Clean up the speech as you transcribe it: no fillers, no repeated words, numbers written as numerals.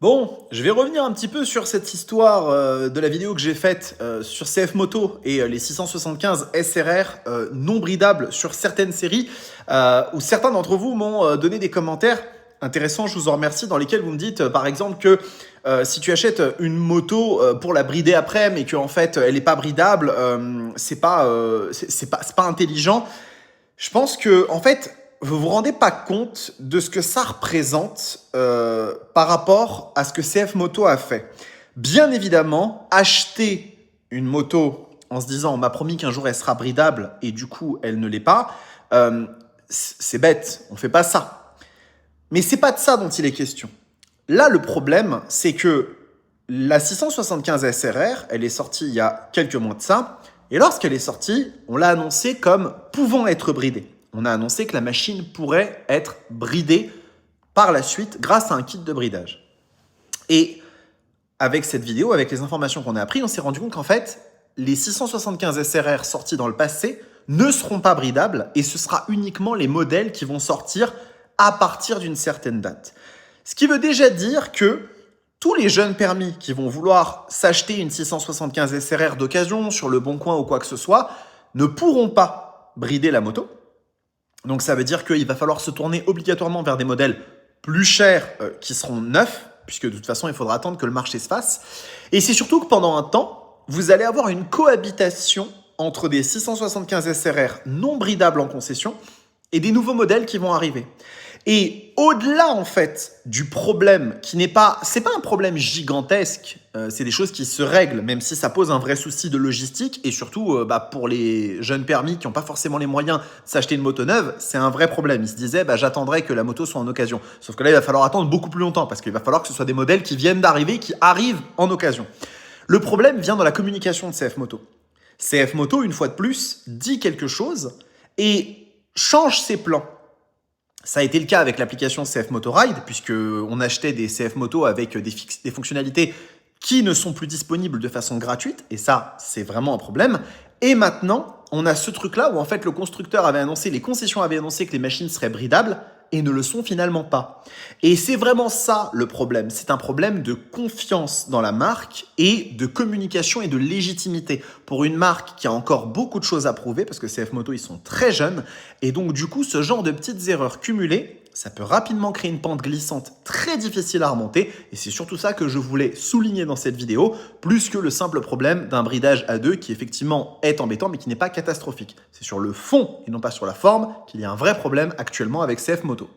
Bon, je vais revenir un petit peu sur cette histoire de la vidéo que j'ai faite sur CF Moto et les 675 SRR non bridables sur certaines séries, où certains d'entre vous m'ont donné des commentaires intéressants, je vous en remercie, dans lesquels vous me dites par exemple que si tu achètes une moto pour la brider après, mais qu'en fait elle n'est pas bridable, c'est pas intelligent. Je pense que, en fait, vous vous rendez pas compte de ce que ça représente par rapport à ce que CF Moto a fait. Bien évidemment, acheter une moto en se disant on m'a promis qu'un jour elle sera bridable et du coup elle ne l'est pas, c'est bête, on fait pas ça. Mais c'est pas de ça dont il est question. Là, le problème, c'est que la 675 SRR, elle est sortie il y a quelques mois de ça, et lorsqu'elle est sortie, on l'a annoncée comme pouvant être bridée. On a annoncé que la machine pourrait être bridée par la suite grâce à un kit de bridage. Et avec cette vidéo, avec les informations qu'on a apprises, on s'est rendu compte qu'en fait, les 675 SRR sortis dans le passé ne seront pas bridables et ce sera uniquement les modèles qui vont sortir à partir d'une certaine date. Ce qui veut déjà dire que tous les jeunes permis qui vont vouloir s'acheter une 675 SRR d'occasion sur le bon coin ou quoi que ce soit ne pourront pas brider la moto. Donc ça veut dire qu'il va falloir se tourner obligatoirement vers des modèles plus chers qui seront neufs, puisque de toute façon il faudra attendre que le marché se fasse. Et c'est surtout que pendant un temps, vous allez avoir une cohabitation entre des 675 SRR non bridables en concession et des nouveaux modèles qui vont arriver. Et au-delà en fait du problème qui n'est pas, c'est pas un problème gigantesque, c'est des choses qui se règlent, même si ça pose un vrai souci de logistique et surtout pour les jeunes permis qui n'ont pas forcément les moyens de s'acheter une moto neuve, c'est un vrai problème. Ils se disaient j'attendrai que la moto soit en occasion, sauf que là il va falloir attendre beaucoup plus longtemps parce qu'il va falloir que ce soit des modèles qui viennent d'arriver, qui arrivent en occasion. Le problème vient dans la communication de CF Moto. CF Moto, une fois de plus, dit quelque chose et change ses plans. Ça a été le cas avec l'application CF Moto Ride, puisqu'on achetait des CF Moto avec des fonctionnalités qui ne sont plus disponibles de façon gratuite, et ça, c'est vraiment un problème. Et maintenant, on a ce truc-là où en fait le constructeur avait annoncé, les concessions avaient annoncé que les machines seraient bridables, et ne le sont finalement pas. Et c'est vraiment ça le problème. C'est un problème de confiance dans la marque et de communication et de légitimité. Pour une marque qui a encore beaucoup de choses à prouver, parce que CF Moto, ils sont très jeunes, et donc du coup, ce genre de petites erreurs cumulées, ça peut rapidement créer une pente glissante très difficile à remonter, et c'est surtout ça que je voulais souligner dans cette vidéo, plus que le simple problème d'un bridage à deux qui effectivement est embêtant, mais qui n'est pas catastrophique. C'est sur le fond et non pas sur la forme qu'il y a un vrai problème actuellement avec CF Moto.